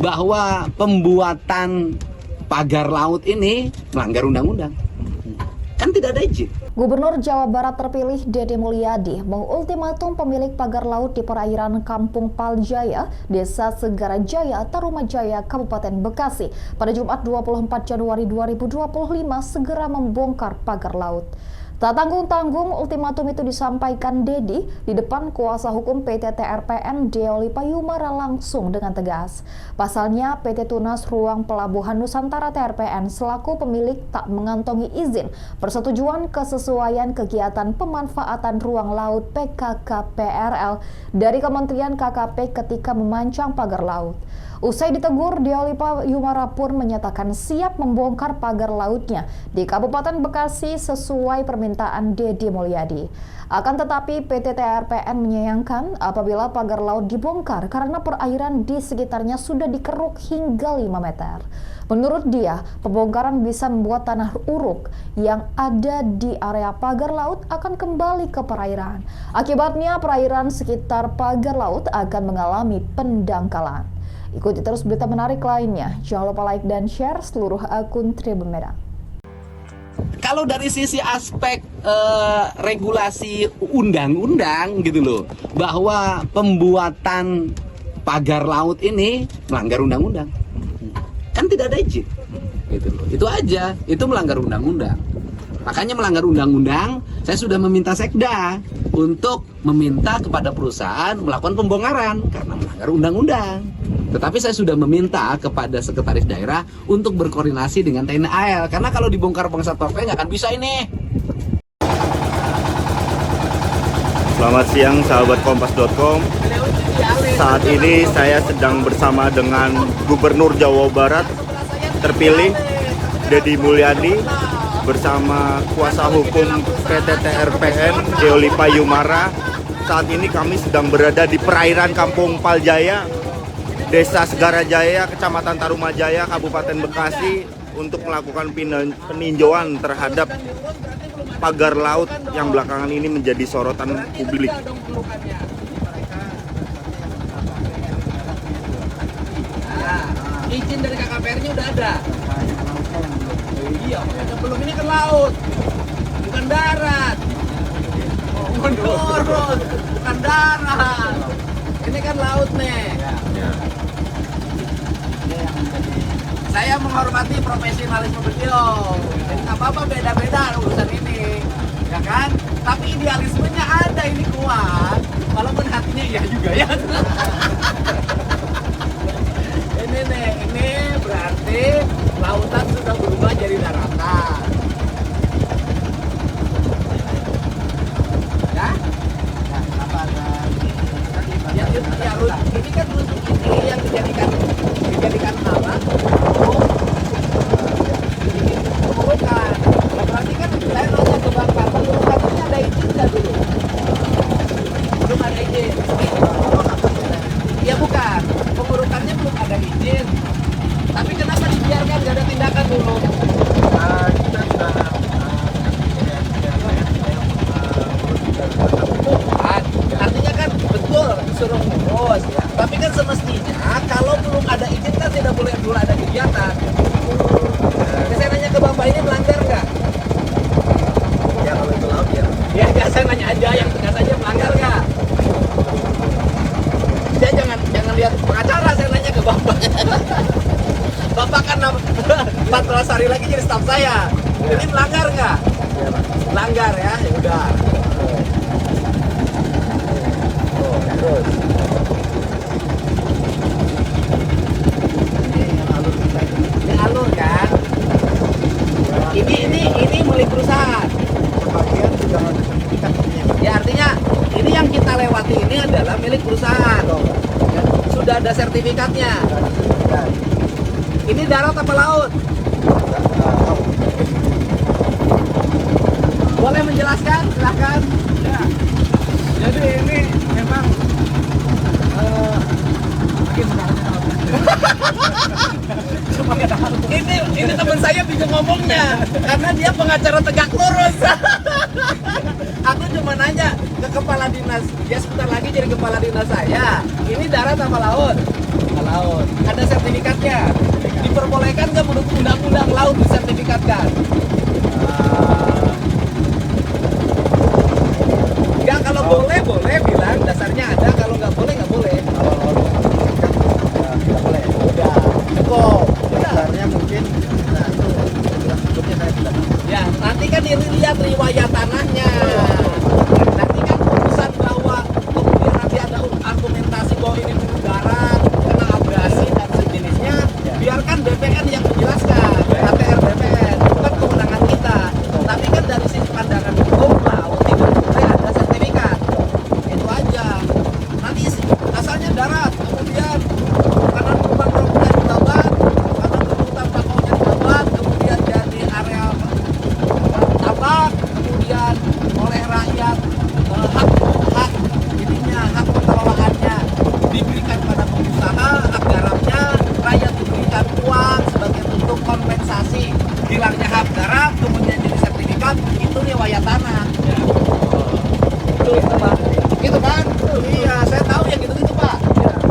bahwa pembuatan pagar laut ini melanggar undang-undang. Kan tidak ada izin. Gubernur Jawa Barat terpilih Deddy Mulyadi mengultimatum pemilik pagar laut di perairan Kampung Paljaya, Desa Segarajaya, Tarumajaya, Kabupaten Bekasi pada Jumat 24 Januari 2025 segera membongkar pagar laut. Tak tanggung-tanggung, ultimatum itu disampaikan Deddy di depan kuasa hukum PT TRPN Deoli Payumara langsung dengan tegas. Pasalnya, PT Tunas Ruang Pelabuhan Nusantara TRPN selaku pemilik tak mengantongi izin persetujuan kesesuaian kegiatan pemanfaatan ruang laut PKKPRL dari Kementerian KKP ketika memancang pagar laut. Usai ditegur, Deoli Payumara pun menyatakan siap membongkar pagar lautnya di Kabupaten Bekasi sesuai permintaan Deddy Mulyadi. Akan tetapi PT TRPN menyayangkan apabila pagar laut dibongkar karena perairan di sekitarnya sudah dikeruk hingga 5 meter. Menurut dia, pembongkaran bisa membuat tanah uruk yang ada di area pagar laut akan kembali ke perairan. Akibatnya perairan sekitar pagar laut akan mengalami pendangkalan. Ikuti terus berita menarik lainnya. Jangan lupa like dan share seluruh akun Tribun Medan. Kalau dari sisi aspek regulasi undang-undang gitu loh, bahwa pembuatan pagar laut ini melanggar undang-undang. Kan tidak ada izin. Gitu loh. Itu aja, itu melanggar undang-undang. Makanya melanggar undang-undang, saya sudah meminta Sekda untuk meminta kepada perusahaan melakukan pembongkaran karena melanggar undang-undang. Tetapi saya sudah meminta kepada sekretaris daerah untuk berkoordinasi dengan TNI AL karena kalau dibongkar bangsat partai nggak akan bisa ini. Selamat siang sahabat kompas.com. Saat ini saya sedang bersama dengan Gubernur Jawa Barat terpilih Deddy Mulyadi bersama kuasa hukum PT TRPN Deoli Payumara. Saat ini kami sedang berada di perairan Kampung Paljaya, Desa Segarajaya, Kecamatan Tarumajaya, Kabupaten Bekasi untuk melakukan peninjauan terhadap pagar laut yang belakangan ini menjadi sorotan publik. Izin dari KKPR-nya udah ada. Iya, belum ini kan laut, bukan darat. Menurut, bukan darat. Ini kan laut nih. Saya menghormati profesionalisme beliau. Jadi nggak apa-apa beda-beda urusan ini, ya kan? Tapi idealismenya ada, ini kuat. Walaupun hatinya iya juga ya. Ini berarti lautan sudah berubah jadi daratan. Ya? Apa ada? Ya, ini kan untuk ini yang dijadikan alat pengurukan. Berarti kan saya nanya ke Bapak, pengurukannya ada izin nggak dulu? Belum ada izin. Ya bukan, pengurukannya belum ada izin. Tapi kenapa dibiarkan nggak ada tindakan dulu? Kita sudah artinya kan betul disuruh ngurus ya. Tapi kan semestinya kalau belum ada izin kan tidak boleh dulu ada kegiatan. Saya nanya ke Bapak, ini melanggar nggak? Ya kalau itu laut ya. Ya saya nanya aja, yang tegas aja melanggar nggak? Saya jangan lihat pengacara, saya nanya ke Bapak. Bapak kan 14 hari lagi jadi staf saya. Ini melanggar nggak? Melanggar ya, ya udah. Terus. Ini alur kan? Ini milik perusahaan. Sebagian sudah ada sertifikatnya. Ya artinya ini yang kita lewati ini adalah milik perusahaan. Ya, sudah ada sertifikatnya. Ini darat apa laut? Boleh menjelaskan? Silahkan. Ya. Jadi ini memang ini teman saya bingung ngomongnya karena dia pengacara tegak lurus. Aku cuma nanya ke kepala dinas, dia sebentar lagi jadi kepala dinas saya. Ini darat apa laut? laut. Ada sertifikatnya. Diperbolehkan nggak menurut undang-undang laut disertifikatkan? Enggak, kalau boleh bilang dasarnya ada, kalau nggak boleh nggak boleh. Tidak boleh. Udah, cukup. Udah. Dasarnya mungkin, nah itu sebetulnya saya tidak tahu. Ya, nanti kan dilihat riwayat tanahnya. Nanti kan putusan bahwa kemudian nanti ada argumentasi bahwa ini dulu darat, kena abrasi dan sejenisnya. Biarkan BPN yang menjelaskan, ATR BPN, bukan kewenangan kita. Tapi kan dari sisi pandangan hukum, laut tidak boleh ada sertifikat. Itu aja. Nanti asalnya darat, kemudian kanan lubang roknya dibabat, kanan berputar bakaunya dibabat, kemudian jadi area tambak, kemudian oleh rakyat hak ininya, hak pengelolaannya diberikan pada pengusaha, hak garapnya rakyat diberikan uang sebagai bentuk kompensasi hilangnya hak garap, kemudian jadi sertifikat, itu riwayat tanah. Itu Pak. Gitu kan? Iya, saya tahu yang gitu-gitu Pak.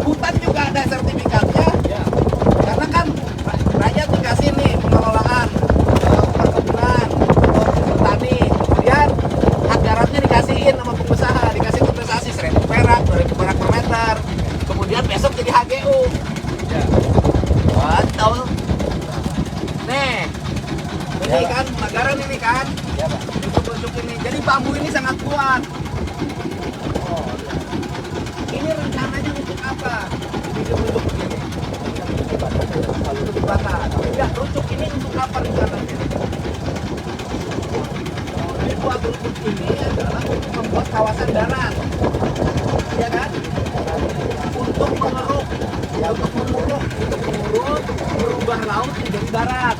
Hutan juga ada sertifikatnya. Karena kan rakyat dikasih nih pengelolaan perkebunan, petani, kemudian hak garapnya dikasihin sama pengusaha, dikasih kompensasi 1.000 perak, 2.000 perak per meter. Kemudian besok jadi HGU. Wah, tahu? Nih, ini kan pelanggaran ini kan? Rusuk-rusuk ini. Jadi bambu ini sangat kuat. Ini rencananya untuk apa? Rusuk begini. Untuk dibakar. Enggak, rusuk ini untuk apa rencananya? Dibuat rusuk ini adalah untuk membuat kawasan darat. Ya kan? Untuk mengeruk, merubah laut menjadi darat.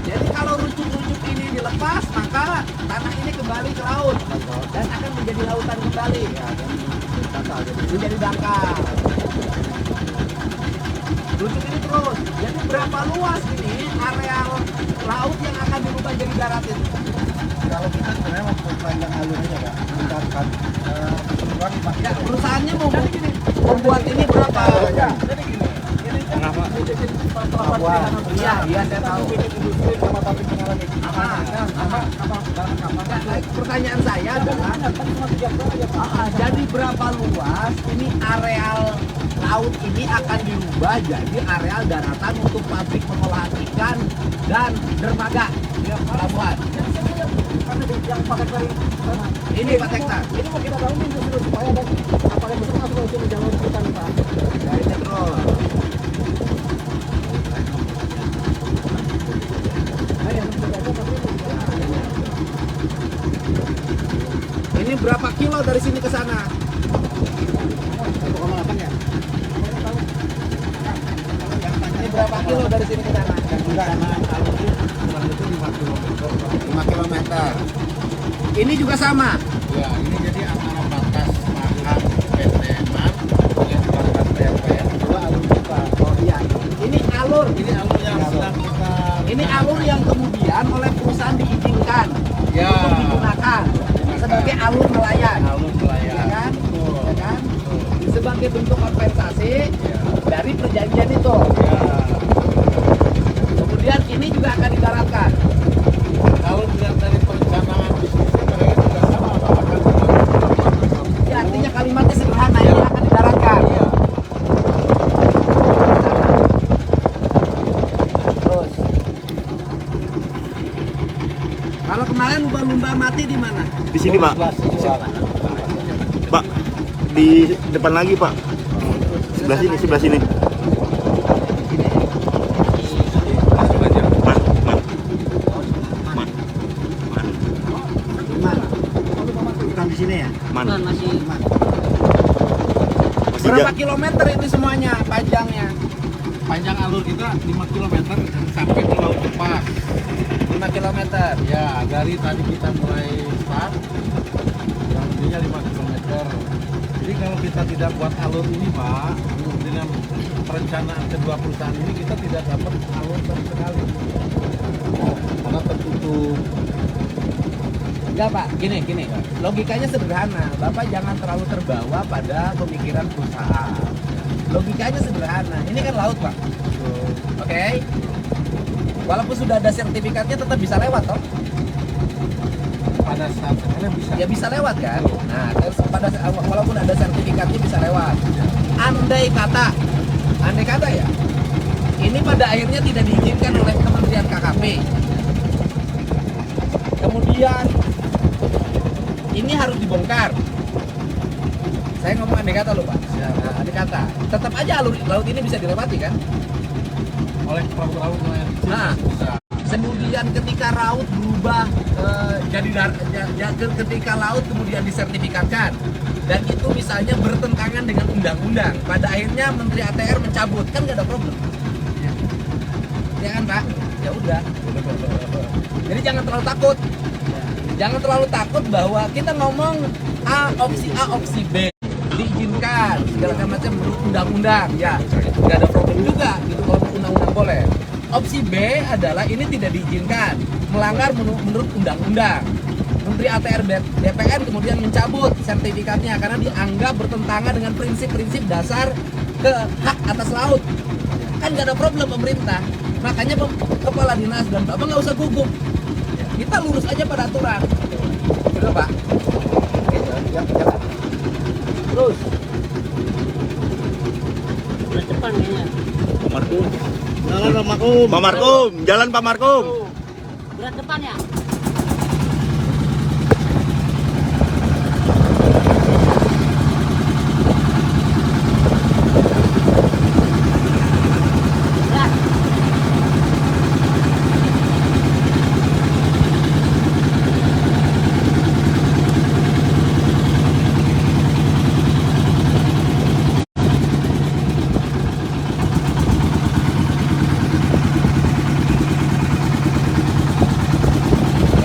Jadi kalau rucuk-rucuk ini dilepas, maka tanah ini kembali ke laut dan akan menjadi lautan kembali. Menjadi dangkal. Rucuk ini terus. Jadi berapa luas ini areal laut yang akan dirubah jadi darat itu? Kalau kita sebenarnya mau panjang alur aja Pak, meningkatkan keseluruhan Ya, perusahaannya mau membuat ini berapa? Kenapa? Iya, iya saya tahu. Pertanyaan saya adalah, jadi berapa luas ini areal laut ini akan dirubah jadi areal daratan untuk pabrik pengolahan ikan dan dermaga pelabuhan. yang pakai dari Ini 4 hektar. ini mau kita bangun justru supaya ada apa yang besar masuk ke sini jangan hutan Pak. Ya, ini terus. Ini berapa kilo dari sini ke sana? 1,8 ya. Ini berapa kilo dari sini ke sana? Enggak, alur itu kurang itu 5 km. 5 km. Ini juga sama. Ya, ini jadi antara batas makan PT MAN dengan batas PLN dua alur kita. Oh iya. Ini alur. Ini alur yang sedang kita Ini alur yang kemudian oleh perusahaan diizinkan Ya. untuk digunakan sebagai alur nelayan. alur Ya nelayan. kan? Betul. Ya kan? Betul. Sebagai bentuk kompensasi dari perjanjian itu. Ya. Kemudian ini juga akan didaratkan. Kalau dilihat dari perencanaan bisnisnya mereka juga sama akan Ya, artinya kalimatnya sederhana, ini akan didaratkan. Iya. Terus. Kalau kemarin lumba-lumba mati di mana? Di sini Pak. Pak, di depan lagi Pak. Sebelah sini, sebelah sini. Man, man, man, man, Bukan di sini ya? man. Masih Berapa ja- kilometer ini semuanya panjangnya? Panjang alur kita 5 km sampai ke Laut Lepas. 5 km. Ya, dari tadi kita mulai start, kurang lebihnya 5 km. Di Jadi kalau kita tidak buat alur ini Pak, dengan perencanaan kedua perusahaan ini kita tidak dapat alur sama sekali. Karena tertutup. Enggak Pak, gini. Logikanya sederhana. Bapak jangan terlalu terbawa pada pemikiran perusahaan. Logikanya sederhana. Ini kan laut Pak. Oke? Walaupun sudah ada sertifikatnya tetap bisa lewat toh? Pada saat sekarang bisa. Ya bisa lewat kan? Nah, walaupun ada sertifikatnya bisa lewat. Andai kata ya, ini pada akhirnya tidak diizinkan oleh Kementerian KKP. Kemudian ini harus dibongkar. Saya ngomong andai kata loh Pak. Nah, andai kata, tetap aja alur laut ini bisa dilewati kan? Oleh perahu laut nelayan kecil Nah. bisa. Kemudian ketika laut berubah ketika laut kemudian disertifikatkan dan itu misalnya bertentangan dengan undang-undang, pada akhirnya Menteri ATR mencabut, kan nggak ada problem. Ya kan Pak? Ya udah. Jadi jangan terlalu takut. Jangan terlalu takut bahwa kita ngomong A, opsi B diizinkan segala macam menurut undang-undang, ya nggak ada problem juga gitu kalau undang-undang boleh. Opsi B adalah ini tidak diizinkan, melanggar menurut undang-undang. Menteri ATR BPN kemudian mencabut sertifikatnya karena dianggap bertentangan dengan prinsip-prinsip dasar ke hak atas laut. Kan nggak ada problem pemerintah. Makanya kepala dinas dan Bapak nggak usah gugup. Kita lurus aja pada aturan. Gitu Pak. Terus. Depan kayaknya. Pak Markum. Jalan Pak Markum. Pak Markum, jalan Pak Markum. Berat depan ya. Berat.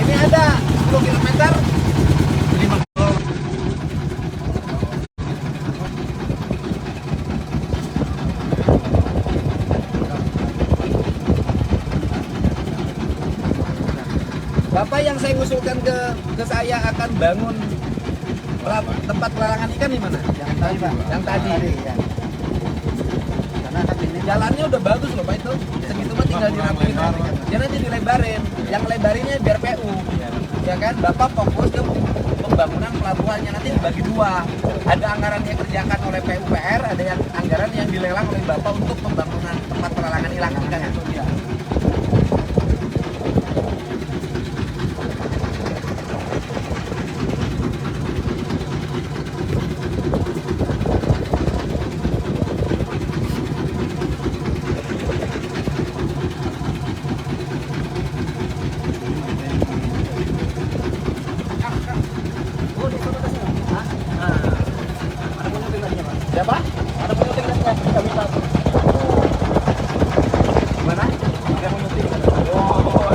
Ini ada 10 km. Bapak yang saya ngusulkan ke saya akan bangun tempat pelelangan ikan di mana? Yang tadi Pak. Yang tadi. Ya. Karena kan ini Jalannya udah bagus loh Pak itu. Segitu mah tinggal dirapiin. Ya nanti dilebarin. Yang lebarinnya biar PU. Ya kan? Bapak fokus ke pembangunan pelabuhannya nanti dibagi dua. Ada anggaran yang dikerjakan oleh PUPR, ada yang anggaran yang dilelang oleh Bapak untuk pembangunan tempat pelelangan ikan itu dia. Siapa? Ada penyunting dan kita minta. Gimana? Ada penyunting. Oh.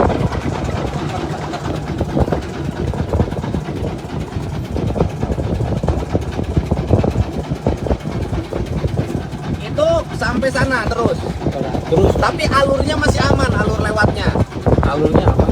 Itu sampai sana terus. Terus. Tapi alurnya masih aman, alur lewatnya. Alurnya aman.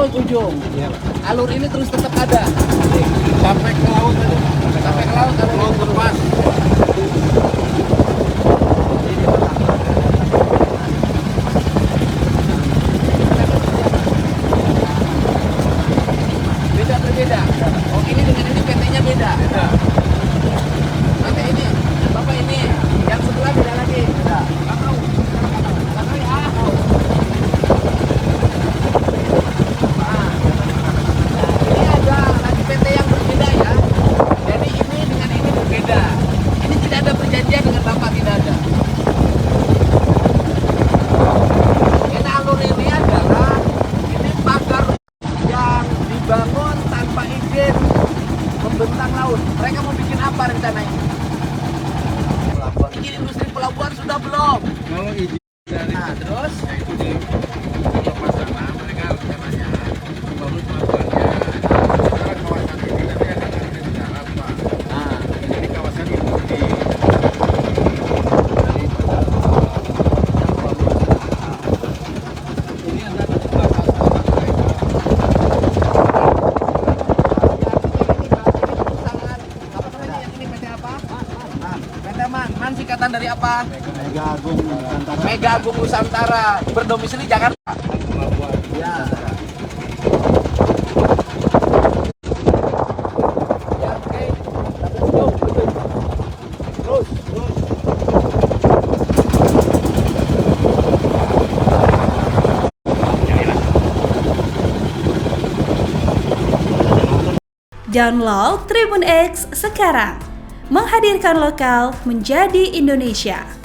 terus ujung. Iya, Pak. Alur ini terus tetap ada. Sampai ke laut aja. Sampai ke laut, alur Laut lepas. beda berbeda. Oh ini dengan ini PT-nya beda. Beda. Nanti ini, bapak ini, yang sebelah beda lagi. Beda. Nggak tahu. Nggak tahu ya. Ini ada lagi PT yang berbeda ya. Jadi ini dengan ini berbeda. Ini tidak ada perjanjian dengan bapak, tidak ada. Ini alur ini adalah ini pagar yang dibangun tanpa izin membentang laut. Mereka mau bikin apa rencananya? Bikin industri pelabuhan sudah belum? Kalau izin dari Terus? ya itu di lepas sana mereka rencananya bagus pelabuhannya. Sekarang kawasan ini nanti akan ada di dalam, Pak. Nah, Jadi kawasan itu di ini ada di belakang Man singkatan dari apa? Mega Agung Nusantara. Mega Agung Nusantara, berdomisili Jakarta. Pelabuhan. Ya. Ya, oke. Let's go. Terus, terus. Download Tribun X sekarang, menghadirkan lokal menjadi Indonesia.